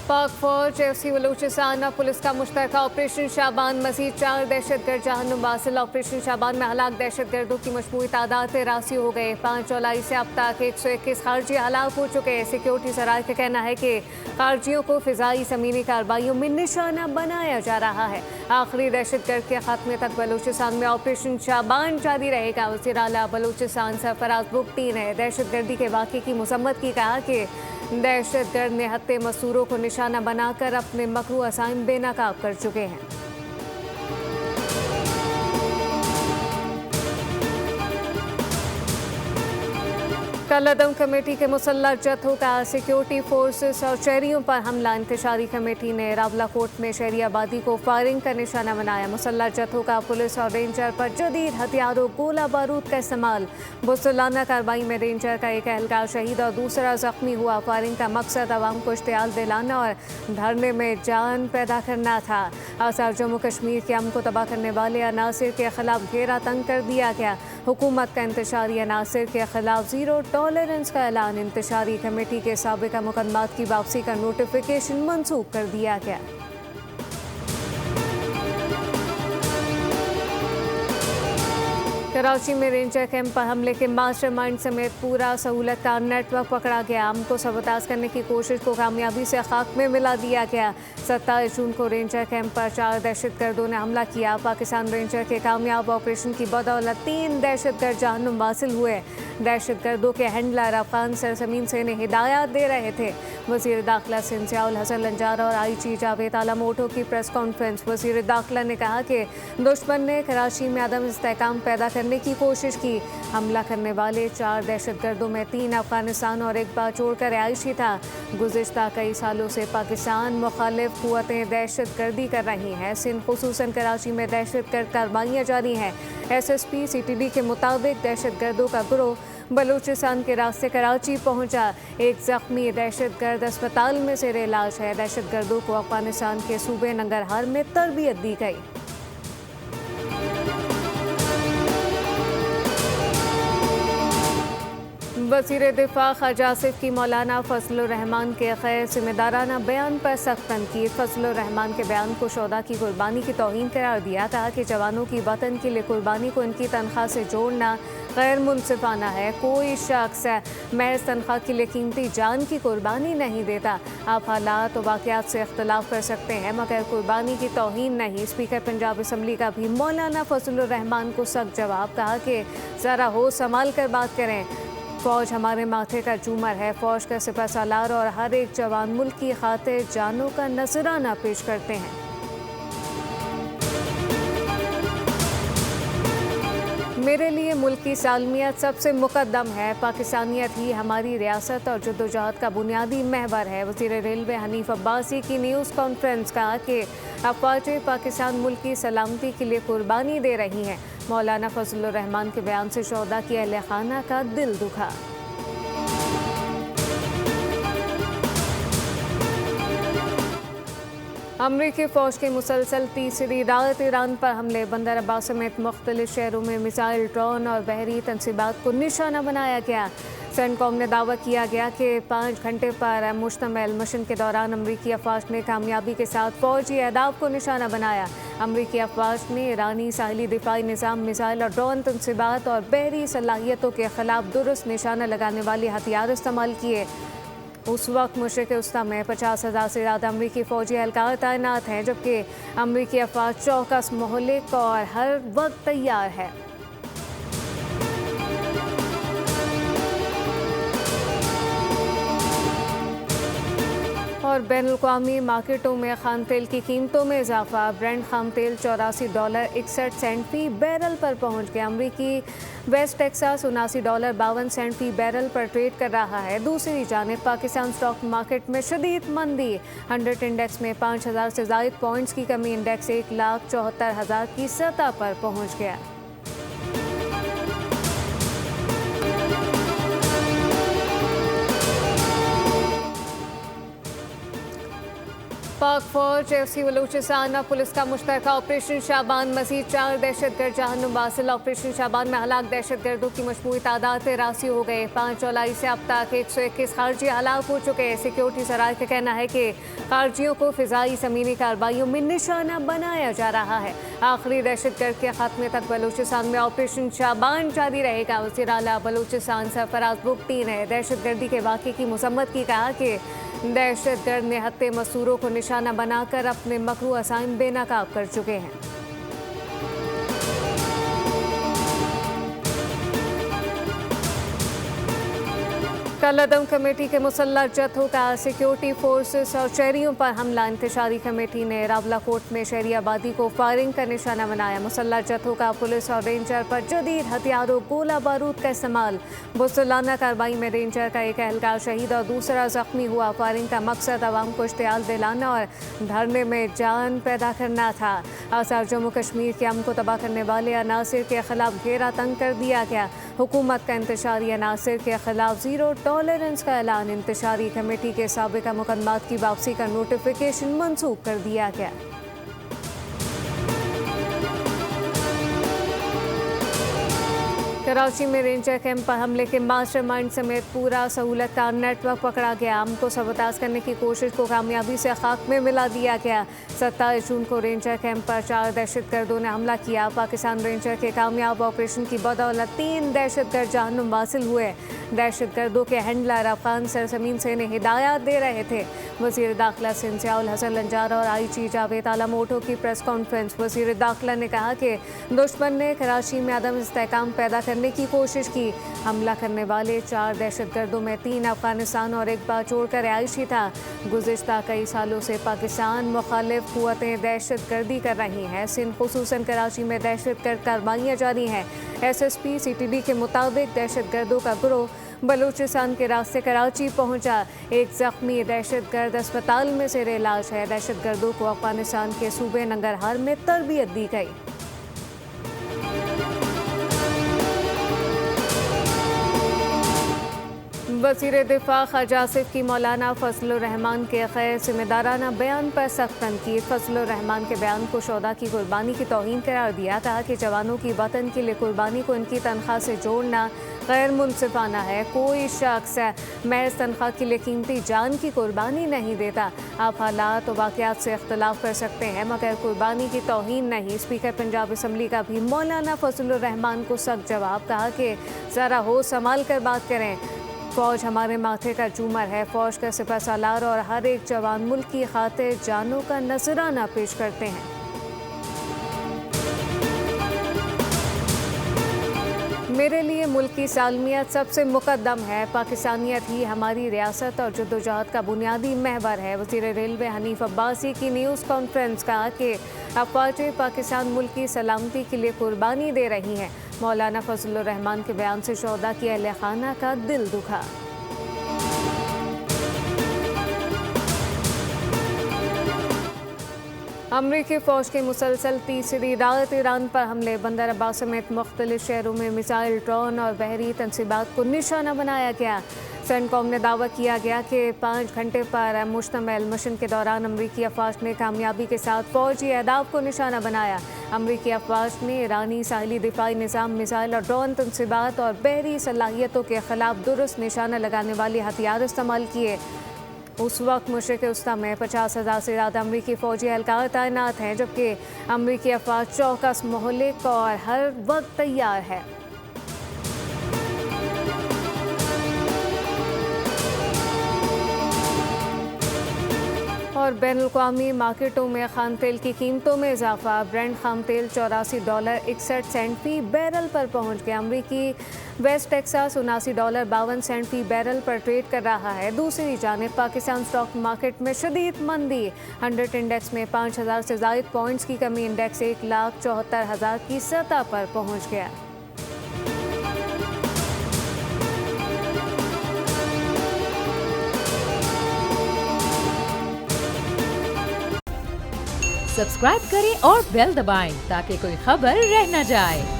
पाक फौज एफसी बलूचिस्तान और पुलिस का मुश्तरका ऑपरेशन शाबान, मजीद 4 दहशतगर्द जहन्नुम वासिल। ऑपरेशन शाबान में हलाक दहशतगर्दों की मजमूई तादाद 83 हो गए। 5 जुलाई से अब तक 121 खारजी हलाक हो चुके हैं। सिक्योरिटी सराय का कहना है कि खारजियों को फिजाई ज़मीनी कार्रवाइयों में निशाना बनाया जा रहा है। आखिरी दहशतगर्द के खात्मे तक बलूचिस्तान में ऑपरेशन शाबान जारी रहेगा। वज़ीर आला बलूचिस्तान सरफराज बुगटी ने दहशतगर्दी के वाक़े की मसम्मत की, कहा कि दहशतगर्द निहत्ते मसूरों को निशाना बनाकर अपने मकरू असाइम बेनकाब कर चुके हैं। कलअदम कमेटी के मुसल्लह जत्थों का सिक्योरिटी फोर्सेस और शहरियों पर हमला। इंतशारी कमेटी ने रावलाकोट में शहरी आबादी को फायरिंग का निशाना बनाया। मुसल्लह जत्थों का पुलिस और रेंजर पर जदीद हथियारों गोला बारूद का इस्तेमाल। बुज़दिलाना कार्रवाई में रेंजर का एक एहलकार शहीद और दूसरा जख्मी हुआ। फायरिंग का मकसद आवाम को इश्तियाल दिलाना और धरने में जान पैदा करना था। आसार जम्मू कश्मीर के अमन को तबाह करने वाले अनासिर के खिलाफ घेरा तंग कर दिया गया। हुकूमत का इंतशारी अनासिर के खिलाफ ज़ीरो टॉलरेंस का ऐलान। इंतशारी कमेटी के साबिका मुकदमात की वापसी का नोटिफिकेशन मंसूख कर दिया गया। कराची में रेंजर कैंप पर हमले के मास्टरमाइंड समेत पूरा सहूलत का नेटवर्क पकड़ा गया। अमन को सबताज करने की कोशिश को कामयाबी से खाक में मिला दिया गया। 27 जून को रेंजर कैंप पर 4 दहशतगर्दों ने हमला किया। पाकिस्तान रेंजर के कामयाब ऑपरेशन की बदौलत 3 दहशतगर्द जहन्नुम वासिल हुए। दहशतगर्दों के हैंडलर अफगान सरजमीन से इन्हें हिदायत दे रहे थे। वज़ीर दाखिला सिंध ज़ियाउल हसन लंजारा और IG जावेद आलामोटो की प्रेस कॉन्फ्रेंस। वज़ीर दाखिला ने कहा कि दुश्मन ने कराची में अदम इस्तेहकाम पैदा करने की कोशिश की। हमला करने वाले 4 दहशतगर्दों में 3 अफगानिस्तान और एक बाचोड़ का रिहायशी था। गुज़िश्ता कई सालों से पाकिस्तान मुखालिफ कुव्वतें दहशतगर्दी कर रही हैं। सिंध खुसूसन कराची में दहशतगर्द कार्रवाइयाँ जारी हैं। SSP CTD के मुताबिक दहशतगर्दों का गिरोह बलूचिस्तान के रास्ते कराची पहुंचा। एक जख्मी दहशतगर्द अस्पताल में ज़ेर इलाज है। दहशतगर्दों को अफगानिस्तान के सूबे नंगरहार में तरबियत दी गई। वज़ीर दिफा ख्वाजा आसिफ की मौलाना फजलुर रहमान के गैर जिम्मेदाराना बयान पर सख्त तनकीद। फजलुर रहमान के बयान को शोहदा की कुर्बानी की तौहीन करार दिया। कहा कि जवानों की वतन के लिए कुर्बानी को इनकी तनख्वाह से जोड़ना गैर मुनसिफाना है। कोई शख्स महज तनख्वाह के लिए कीमती जान की कुर्बानी नहीं देता। आप हालात और वाक़यात से इख्तलाफ कर सकते हैं मगर कुर्बानी की तौहीन नहीं। स्पीकर पंजाब असम्बली का भी मौलाना फजलुर रहमान को सख्त जवाब। कहा कि ज़रा होश संभाल कर बात करें। फ़ौज हमारे माथे का झूमर है। फ़ौज का सिपह सालार और हर एक जवान मुल्क की खातिर जानों का नजराना पेश करते हैं। मेरे लिए मुल्क की सालमियत सबसे मुकद्दम है। पाकिस्तानियत ही हमारी रियासत और जद्दोजहद का बुनियादी महवर है। वज़ीर रेलवे हनीफ अब्बासी की न्यूज़ कॉन्फ्रेंस। कहा कि अफवाज पाकिस्तान मुल्क की सलामती के लिए कुर्बानी दे रही हैं। मौलाना फजलुर रहमान के बयान से शोहदा की अहले खाना का दिल दुखा। अमरीकी फ़ौज की मुसलसल तीसरी रात ईरान पर हमले। बंदर अब्बास समेत मुख्तलिफ शहरों में मिसाइल, ड्रोन और बहरी तनसीबात को निशाना बनाया गया। सेंटकॉम ने दावा किया गया कि 5 घंटे पर मुश्तमिल मिशन के दौरान अमरीकी अफवाज ने कामयाबी के साथ फ़ौजी अहदाफ को निशाना बनाया। अमरीकी अफवाज ने ईरानी साहिली दिफाई निज़ाम, मिसाइल और ड्रोन तनसीबात और बहरी सलाहियतों के खिलाफ दुरुस्त निशाना लगाने वाले हथियार इस्तेमाल किए। उस वक्त मशरिक़ वस्ता में 50,000 से ज़्यादा अमरीकी फ़ौजी एहलकार तैनात हैं, जबकि अमरीकी अफवाज चौकस, मुहलिक और हर वक्त तैयार है। और बैनुल-अक़वामी मार्केटों में खाम तेल की कीमतों में इजाफा। ब्रेंट खाम तेल $84.61 फ़ी बैरल पर पहुंच गया। अमरीकी वेस्ट टेक्सास $79.52 फ़ी बैरल पर ट्रेड कर रहा है। दूसरी जानिब पाकिस्तान स्टॉक मार्केट में शदीद मंदी। 100 इंडेक्स में 5,000 से ज़ायद पॉइंट्स की कमी। इंडेक्स 1,74,000 की सतह पर पहुँच गया। पाक पाक फौज, एफसी बलूचिस्तान और पुलिस का मुश्तरका ऑपरेशन शाबान, मजीद 4 दहशतगर्द जहन्नुम वासिल। ऑपरेशन शाबान में हलाक दहशतगर्दों की मजमूई तादाद 83 हो गए। 5 जुलाई से अब तक 121 खारजी हलाक हो चुके हैं। सिक्योरिटी सराय का कहना है कि खारजियों को फिजाई ज़मीनी कार्रवाइयों में निशाना बनाया जा रहा है। आखिरी दहशतगर्द के खात्मे तक बलूचिस्तान में ऑपरेशन शाबान जारी रहेगा। वज़ीर आला बलूचिस्तान सरफराज बुगटी ने दहशतगर्दी के वाक़े की मजम्मत की, कहा कि दहशतगर्द निहत्ते मसूरों को निशाना बनाकर अपने मकरू असाइम बेनकाब कर चुके हैं। कलअदम कमेटी के मुसल्लह जत्थों का सिक्योरिटी फोर्सेस और शहरियों पर हमला। इंतशारी कमेटी ने रावलाकोट में शहरी आबादी को फायरिंग का निशाना बनाया। मुसल्लह जत्थों का पुलिस और रेंजर पर जदीद हथियारों गोला बारूद का इस्तेमाल। बुज़दिलाना कार्रवाई में रेंजर का एक एहलकार शहीद और दूसरा जख्मी हुआ। फायरिंग का मकसद अवाम को इश्तियाल दिलाना और धरने में जान पैदा करना था। आसार जम्मू कश्मीर के अमन को तबाह करने वाले अनासिर के खिलाफ घेरा तंग कर दिया गया। हुकूमत का इंतशारी अनासिर के खिलाफ ज़ीरो टॉलरेंस का ऐलान। इंतशारी कमेटी के साबिका मुकदमात की वापसी का नोटिफिकेशन मंसूख कर दिया गया। कराची में रेंजर कैंप पर हमले के मास्टरमाइंड समेत पूरा सहूलत का नेटवर्क पकड़ा गया। अमन को सबताज करने की कोशिश को कामयाबी से खाक में मिला दिया गया। 27 जून को रेंजर कैंप पर 4 दहशतगर्दों ने हमला किया। पाकिस्तान रेंजर के कामयाब ऑपरेशन की बदौलत 3 दहशतगर्द जहन्नुम वासिल हुए। दहशतगर्दों के हैंडलर अफगान सरजमीन से इन्हें हिदायत दे रहे थे। वज़ीर दाखिला सिंध ज़ियाउल हसन लंजार और IG जावेद आलम ओटो की प्रेस कॉन्फ्रेंस। वज़ीर दाखिला ने कहा कि दुश्मन ने कराची में अदम इस्तेहकाम पैदा करने की कोशिश की। हमला करने वाले 4 दहशतगर्दों में 3 अफगानिस्तान और एक बाचोड़ का रिहायशी था। गुज़िश्ता कई सालों से पाकिस्तान मुखालिफ कुव्वतें दहशतगर्दी कर रही हैं। सिंध खुसूसन कराची में दहशतगर्द कार्रवाइयाँ जारी हैं। SSP CTD के मुताबिक दहशतगर्दों का गिरोह बलूचिस्तान के रास्ते कराची पहुंचा। एक जख्मी दहशतगर्द अस्पताल में ज़ेर इलाज है। दहशतगर्दों को अफगानिस्तान के सूबे नंगरहार में तरबियत दी गई। वज़ीर दिफा ख्वाजा आसिफ की मौलाना फजलुर रहमान के गैर जिम्मेदाराना बयान पर सख्त तनकीद। फजलुर रहमान के बयान को शोहदा की कुर्बानी की तौहीन करार दिया। कहा कि जवानों की वतन के लिए कुर्बानी को इनकी तनख्वाह से जोड़ना गैर मुनसिफाना है। कोई शख्स महज तनख्वाह के लिए कीमती जान की कुर्बानी नहीं देता। आप हालात और वाक़यात से इख्तलाफ कर सकते हैं मगर कुर्बानी की तौहीन नहीं। स्पीकर पंजाब असम्बली का भी मौलाना फजलुर रहमान को सख्त जवाब। कहा कि ज़रा होश संभाल कर बात करें। फ़ौज हमारे माथे का झूमर है। फ़ौज का सिपह सालार और हर एक जवान मुल्क की खातिर जानों का नजराना पेश करते हैं। मेरे लिए मुल्क की सालमियत सबसे मुकद्दम है। पाकिस्तानियत ही हमारी रियासत और जद्दोजहद का बुनियादी महवर है। वज़ीर रेलवे हनीफ अब्बासी की न्यूज़ कॉन्फ्रेंस। कहा कि अफवाज पाकिस्तान मुल्क की सलामती के लिए कुर्बानी दे रही हैं। मौलाना फजलुर रहमान के बयान से शोहदा की अहले खाना का दिल दुखा। अमरीकी फ़ौज के मुसलसल तीसरी रात ईरान पर हमले। बंदर अब्बास समेत मुख्तलिफ शहरों में मिसाइल, ड्रोन और बहरी तनसीबात को निशाना बनाया गया। सेंटकॉम ने दावा किया गया कि 5 घंटे पर मुश्तमिल मिशन के दौरान अमरीकी अफवाज ने कामयाबी के साथ फ़ौजी अहदाफ को निशाना बनाया। अमरीकी अफवाज ने ईरानी साहिली दिफाई निज़ाम, मिसाइल और ड्रोन तनसीबात और बहरी सलाहियतों के खिलाफ दुरुस्त निशाना लगाने वाले हथियार इस्तेमाल किए। उस वक्त मशरिक़-ए-वस्ता में 50,000 से ज़्यादा अमरीकी फ़ौजी एहलकार तैनात हैं, जबकि अमरीकी अफवाज चौकस, मुहलिक और हर वक्त तैयार है। और बैनुल-अक़वामी मार्केटों में खाम तेल की कीमतों में इजाफा। ब्रेंट खाम तेल $84.61 फ़ी बैरल पर पहुंच गया। अमरीकी वेस्ट टेक्सास $79.52 फ़ी बैरल पर ट्रेड कर रहा है। दूसरी जानिब पाकिस्तान स्टॉक मार्केट में शदीद मंदी। 100 इंडेक्स में 5,000 से ज़ायद पॉइंट्स की कमी। इंडेक्स 1,74,000 की सतह पर पहुँच गया। सब्सक्राइब करें और बेल दबाएं ताकि कोई खबर रह न जाए।